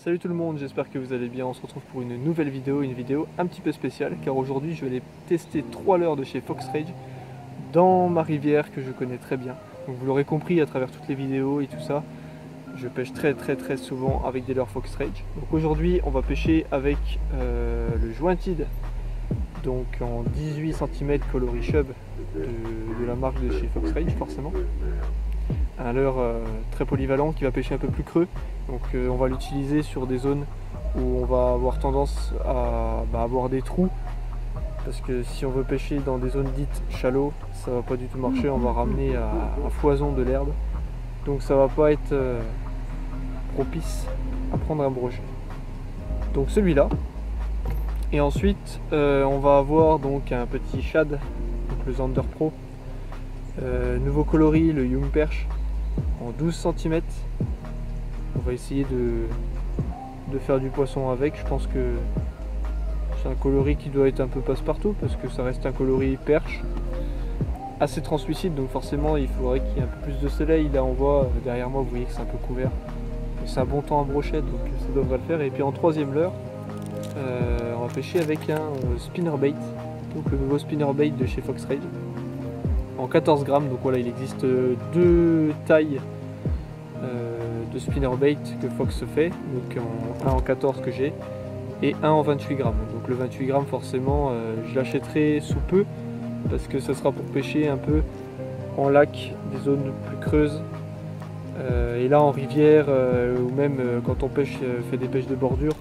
Salut tout le monde, j'espère que vous allez bien. On se retrouve pour une nouvelle vidéo, une vidéo un petit peu spéciale car aujourd'hui je vais aller tester 3 leurres de chez Fox Rage dans ma rivière que je connais très bien. Donc vous l'aurez compris à travers toutes les vidéos et tout ça, je pêche très souvent avec des leurres Fox Rage. Donc aujourd'hui on va pêcher avec le Jointide, donc en 18 cm coloris chub de la marque de chez Fox Rage forcément. Un leurre très polyvalent qui va pêcher un peu plus creux, donc on va l'utiliser sur des zones où on va avoir tendance à avoir des trous, parce que si on veut pêcher dans des zones dites shallow, ça va pas du tout marcher, on va ramener à foison de l'herbe, donc ça va pas être propice à prendre un brochet. Donc celui-là, et ensuite on va avoir donc un petit shad, donc le Zander Pro, nouveau coloris, le Young Perch en 12 cm. On va essayer de faire du poisson avec. Je pense que c'est un coloris qui doit être un peu passe-partout parce que ça reste un coloris perche assez translucide, donc forcément il faudrait qu'il y ait un peu plus de soleil. Là on voit derrière moi, vous voyez que c'est un peu couvert, c'est un bon temps à brochette, donc ça devrait le faire. Et puis en troisième leurre, on va pêcher avec un spinnerbait, donc le nouveau spinnerbait de chez Fox Rage en 14 grammes. Donc voilà, il existe deux tailles de spinnerbait que Fox fait, donc un en 14 que j'ai et un en 28 grammes. Donc le 28 grammes forcément je l'achèterai sous peu parce que ce sera pour pêcher un peu en lac, des zones plus creuses, et là en rivière ou même quand on pêche, fait des pêches de bordure,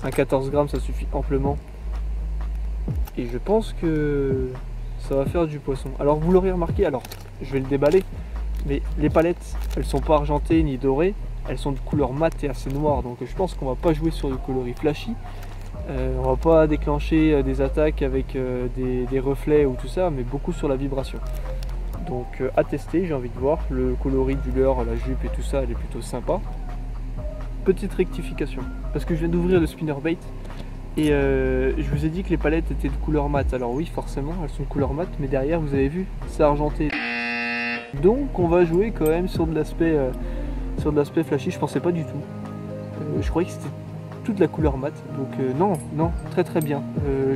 un 14 grammes ça suffit amplement et je pense que ça va faire du poisson. Alors vous l'aurez remarqué, alors je vais le déballer, mais les palettes elles sont pas argentées ni dorées, elles sont de couleur mat et assez noire, donc je pense qu'on va pas jouer sur le coloris flashy, on va pas déclencher des attaques avec des reflets ou tout ça, mais beaucoup sur la vibration. Donc à tester, j'ai envie de voir. Le coloris du leurre, la jupe et tout ça, elle est plutôt sympa. Petite rectification, parce que je viens d'ouvrir le spinnerbait et je vous ai dit que les palettes étaient de couleur mat. Alors oui, forcément elles sont de couleur mat, mais derrière vous avez vu, c'est argenté. Donc on va jouer quand même sur de l'aspect flashy. Je pensais pas du tout, je croyais que c'était toute la couleur mat, donc non, très bien.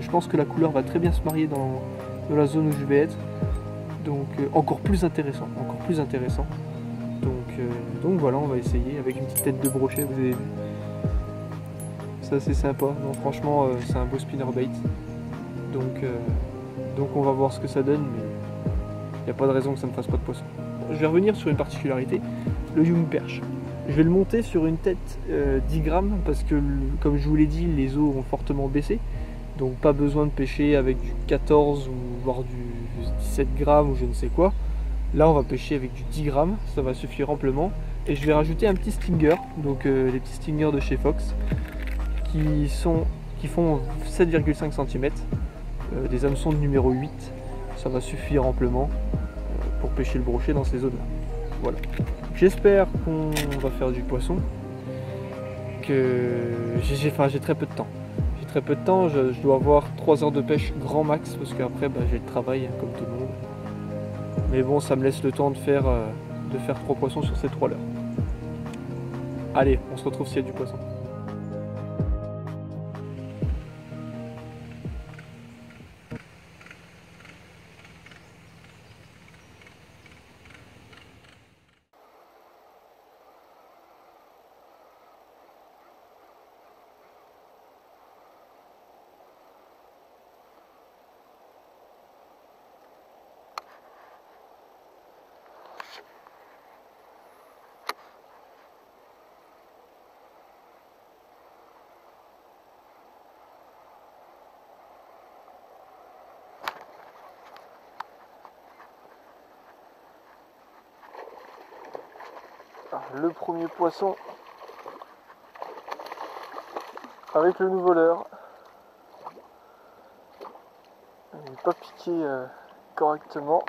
Je pense que la couleur va très bien se marier dans la zone où je vais être, donc encore plus intéressant. Donc voilà, on va essayer avec une petite tête de brochet, vous avez vu, ça c'est sympa. Non, franchement c'est un beau spinnerbait, donc on va voir ce que ça donne, mais il n'y a pas de raison que ça ne fasse pas de poisson. Je vais revenir sur une particularité, le Young Perch. Je vais le monter sur une tête 10 grammes parce que, comme je vous l'ai dit, les eaux ont fortement baissé. Donc pas besoin de pêcher avec du 14 ou voire du 17 grammes ou je ne sais quoi. Là on va pêcher avec du 10 grammes, ça va suffire amplement. Et je vais rajouter un petit stinger, donc les petits stingers de chez Fox, qui font 7,5 cm, des hameçons de numéro 8. Ça va suffire amplement pour pêcher le brochet dans ces zones là. Voilà. J'espère qu'on va faire du poisson, que j'ai très peu de temps. Je dois avoir 3 heures de pêche grand max, parce qu'après j'ai le travail comme tout le monde. Mais bon, ça me laisse le temps de faire 3 poissons sur ces 3 leurres. Allez, on se retrouve s'il y a du poisson. Le premier poisson avec le nouveau leurre. Il n'est pas piqué correctement.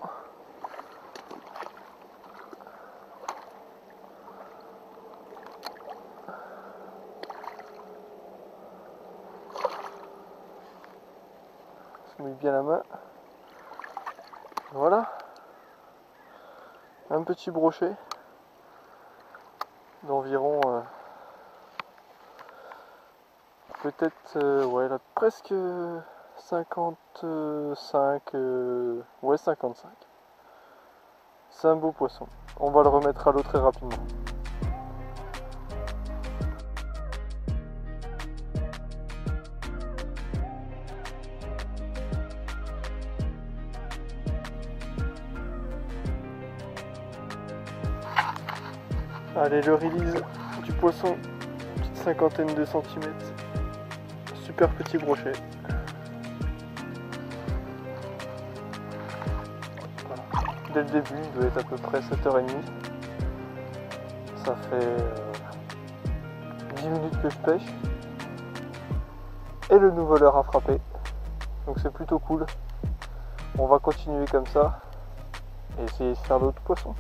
Je mouille bien la main. Voilà. Un petit brochet d'environ peut-être, ouais, là, presque 55, ouais, 55. C'est un beau poisson. On va le remettre à l'eau très rapidement. Allez, le release du poisson, petite cinquantaine de centimètres. Super petit brochet. Voilà. Dès le début, il doit être à peu près 7h30. Ça fait 10 minutes que je pêche. Et le nouveau leurre a frappé. Donc c'est plutôt cool. On va continuer comme ça et essayer de faire d'autres poissons.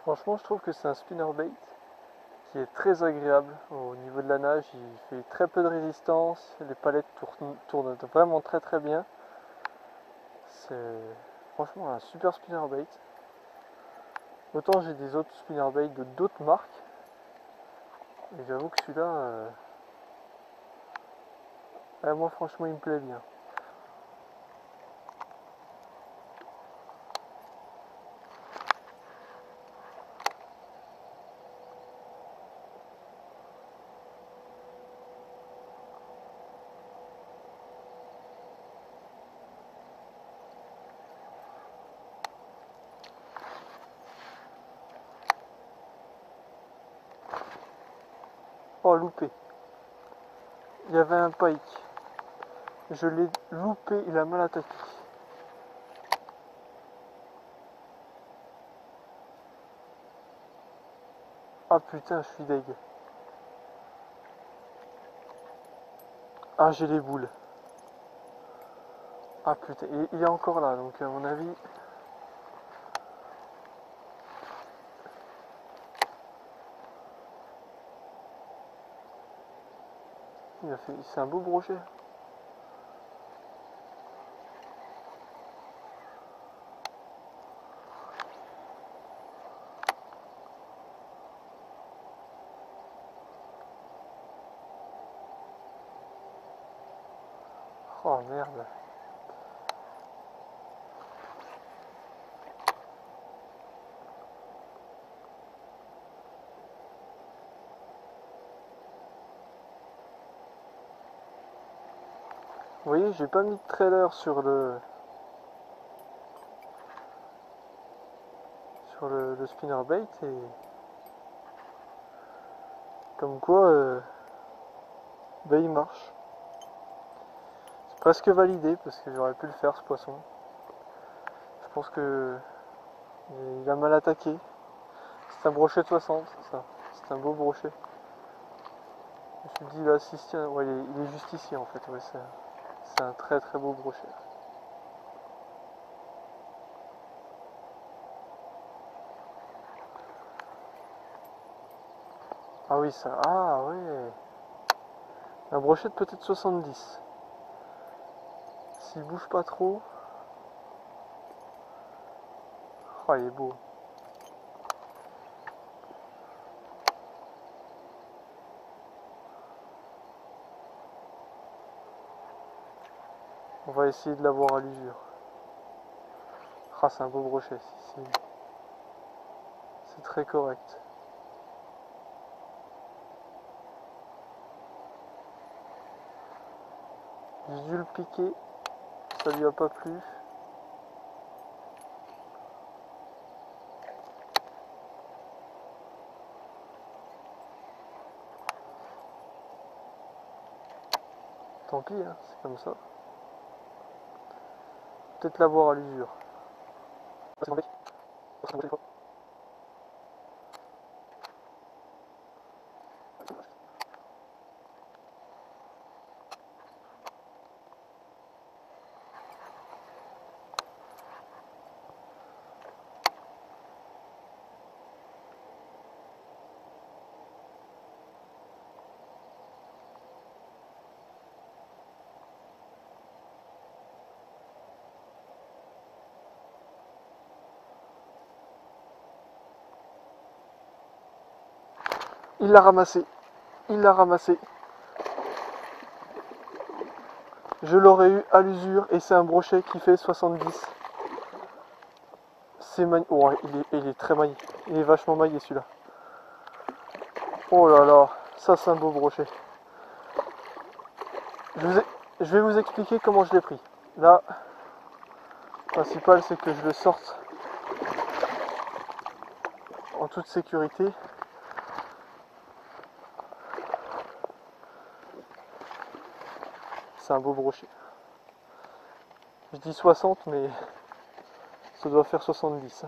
Franchement, je trouve que c'est un spinnerbait qui est très agréable au niveau de la nage. Il fait très peu de résistance, les palettes tournent vraiment très bien. C'est franchement un super spinnerbait. Autant j'ai des autres spinnerbaits de d'autres marques, et j'avoue que celui-là, moi franchement il me plaît bien. Oh, loupé. Il y avait un pike. Je l'ai loupé, il a mal attaqué. Ah putain, je suis deg. Ah, j'ai les boules. Ah putain, il est encore là, donc à mon avis... C'est un beau brochet. Oh merde. Vous voyez, j'ai pas mis de trailer sur le spinnerbait et comme quoi il marche. C'est presque validé parce que j'aurais pu le faire ce poisson. Je pense que il a mal attaqué. C'est un brochet de 60, ça. C'est un beau brochet. Je me suis dit là, si, ouais, il est juste ici en fait. Ouais, c'est un très beau brochet. Ah oui, ça. Ah ouais. Un brochet de peut-être 70. S'il bouge pas trop. Oh, il est beau. On va essayer de l'avoir à l'usure. Ah, c'est un beau brochet. C'est très correct. J'ai dû le piquer. Ça lui a pas plu. Tant pis, hein, c'est comme ça. Peut-être l'avoir à l'usure. Il l'a ramassé. Il l'a ramassé. Je l'aurais eu à l'usure et c'est un brochet qui fait 70. C'est magnifique. Oh, il est très maillé. Il est vachement maillé celui-là. Oh là là, ça c'est un beau brochet. Je vais vous expliquer comment je l'ai pris. Là, le principal c'est que je le sorte en toute sécurité. C'est un beau brochet. Je dis 60 mais ça doit faire 70.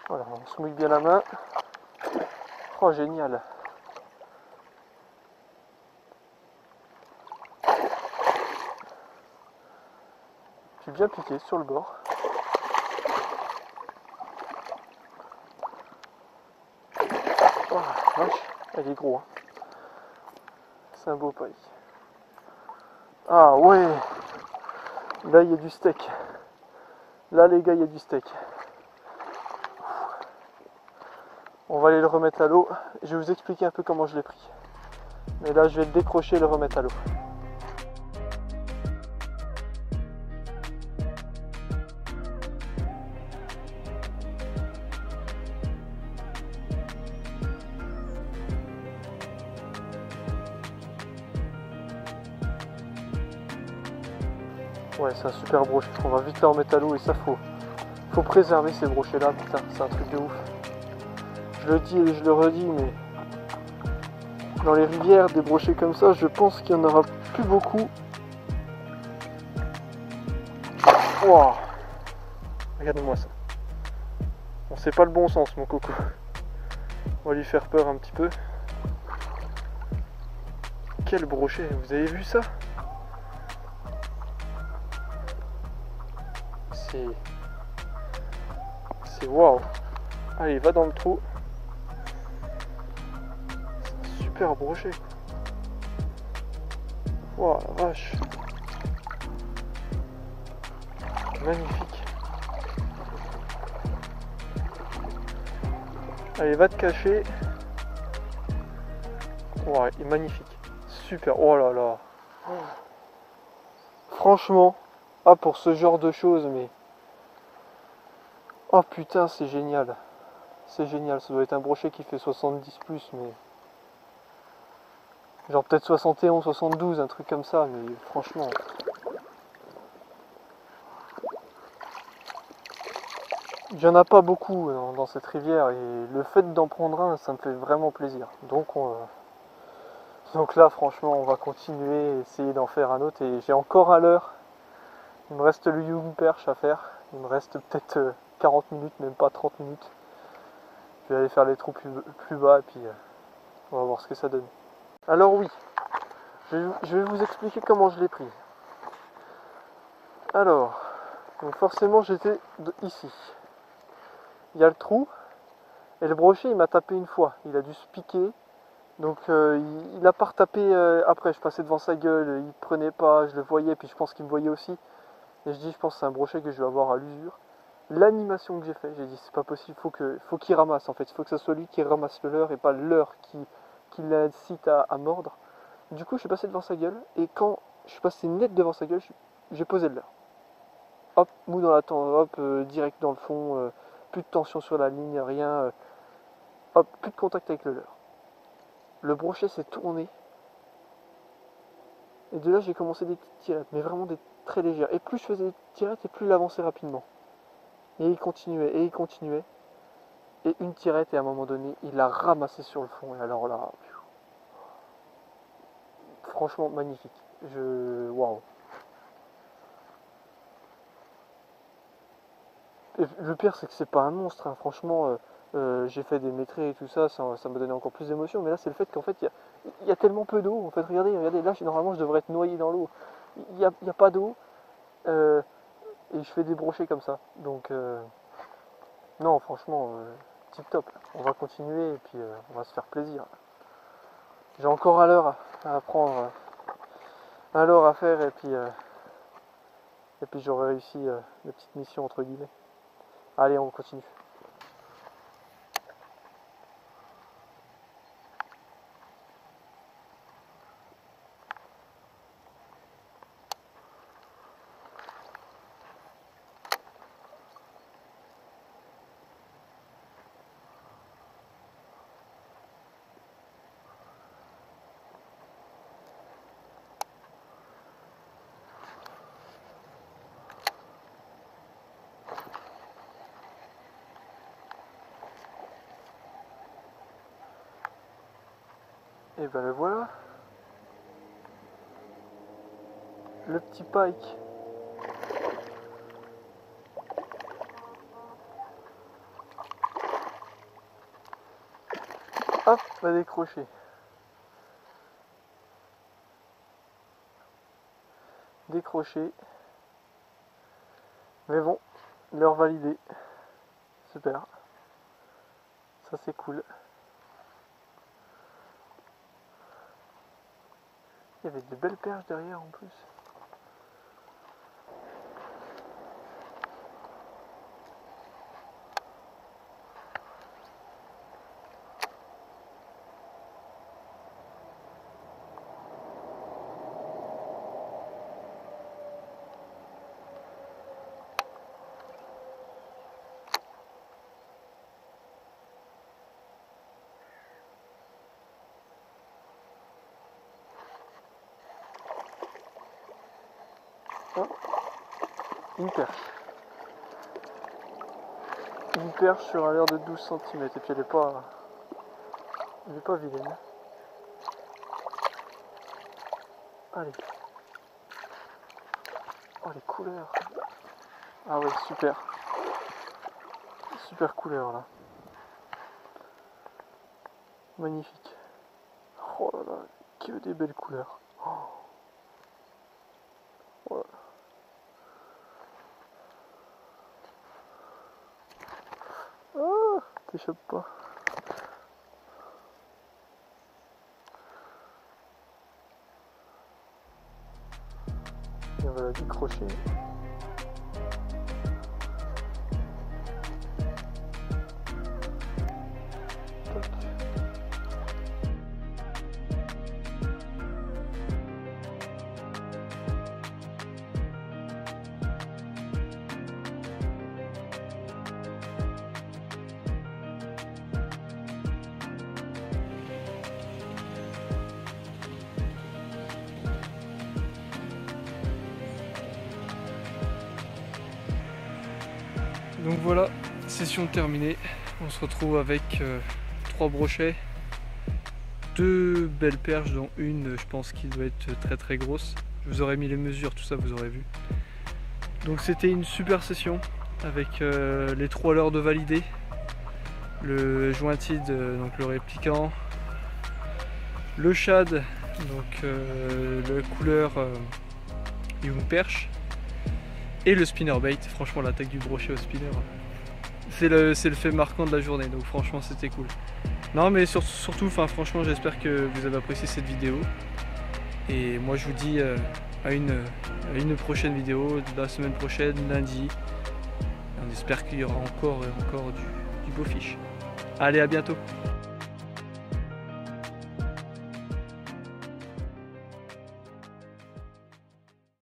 Voilà, on se mouille bien la main. Oh génial. J'ai bien piqué sur le bord. Oh la vache, elle est gros. Hein. C'est un beau paille. Ah ouais. Là il y a du steak. Là les gars il y a du steak. On va aller le remettre à l'eau. Je vais vous expliquer un peu comment je l'ai pris. Mais là je vais le décrocher et le remettre à l'eau. Ouais, c'est un super brochet. On va vite le remettre à l'eau et ça faut préserver ces brochets là, putain, c'est un truc de ouf. Je le dis et je le redis, mais dans les rivières, des brochets comme ça, je pense qu'il n'y en aura plus beaucoup. Wow. Regardez-moi ça. Bon, c'est pas le bon sens, mon coco. On va lui faire peur un petit peu. Quel brochet, vous avez vu ça? C'est waouh. Allez, va dans le trou. C'est un super brochet. Waouh, la vache. Magnifique. Allez, va te cacher. Ouais, il est magnifique. Super. Oh là là. Franchement, ah pour ce genre de choses, mais... Oh putain, c'est génial. C'est génial. Ça doit être un brochet qui fait 70 plus, mais... Genre peut-être 71, 72, un truc comme ça, mais franchement... Il n'y en a pas beaucoup dans cette rivière, et le fait d'en prendre un, ça me fait vraiment plaisir. Donc là, franchement, on va continuer et essayer d'en faire un autre, et j'ai encore à l'heure. Il me reste le Young Perch à faire. Il me reste peut-être 40 minutes, même pas 30 minutes. Je vais aller faire les trous plus bas et puis on va voir ce que ça donne. Alors oui, je vais vous expliquer comment je l'ai pris. Alors, donc forcément j'étais ici. Il y a le trou et le brochet il m'a tapé une fois. Il a dû se piquer. Donc il a pas retapé après. Je passais devant sa gueule, il prenait pas, je le voyais, puis je pense qu'il me voyait aussi. Et je dis, je pense que c'est un brochet que je vais avoir à l'usure. L'animation que j'ai fait, j'ai dit, c'est pas possible, faut qu'il ramasse en fait. Il faut que ce soit lui qui ramasse le leurre et pas le leurre qui l'incite à mordre. Du coup, je suis passé devant sa gueule et quand je suis passé net devant sa gueule, j'ai posé le leurre. Hop, mou dans la tente, hop, direct dans le fond, plus de tension sur la ligne, rien. Hop, plus de contact avec le leurre. Le brochet s'est tourné. Et de là, j'ai commencé des petites tirettes, mais vraiment des très légères. Et plus je faisais des tirettes, et plus il avançait rapidement. Et il continuait, et il continuait. Et une tirette, et à un moment donné, il l'a ramassé sur le fond. Et alors là, franchement magnifique. Waouh. Et le pire, c'est que c'est pas un monstre. Hein. Franchement, j'ai fait des métrés et tout ça, ça m'a donné encore plus d'émotion. Mais là, c'est le fait qu'en fait, il y a tellement peu d'eau. En fait, regardez, là, normalement, je devrais être noyé dans l'eau. Il n'y a pas d'eau. Et je fais des brochets comme ça. Donc, non, franchement, tip top. On va continuer et puis on va se faire plaisir. J'ai encore à l'heure à apprendre, un leurre à faire et puis j'aurai réussi la petite mission entre guillemets. Allez, on continue. Et ben le voilà. Le petit pike. Hop, va décrocher. Décrocher. Mais bon, l'heure validée. Super. Ça c'est cool. Il y avait de belles perches derrière en plus. Oh, une perche. Une perche sur un leurre de 12 cm et puis elle est pas vilaine. Allez. Oh les couleurs. Ah ouais, super. Super couleur là. Magnifique. Oh là là, que des belles couleurs. Oh. Voilà. Oh, t'échappes pas. Et on va la décrocher. Donc voilà, session terminée. On se retrouve avec 3 brochets, 2 belles perches, dont une je pense qui doit être très très grosse. Je vous aurais mis les mesures, tout ça vous aurez vu. Donc c'était une super session avec les 3 leurres de validé, le jointed, donc le répliquant, le shad, donc la couleur young perche, et le spinnerbait. Franchement, l'attaque du brochet au spinner, c'est le fait marquant de la journée, donc franchement c'était cool. Non mais surtout, franchement j'espère que vous avez apprécié cette vidéo, et moi je vous dis à une prochaine vidéo la semaine prochaine, lundi. On espère qu'il y aura encore et encore du beau fiche. Allez, à bientôt.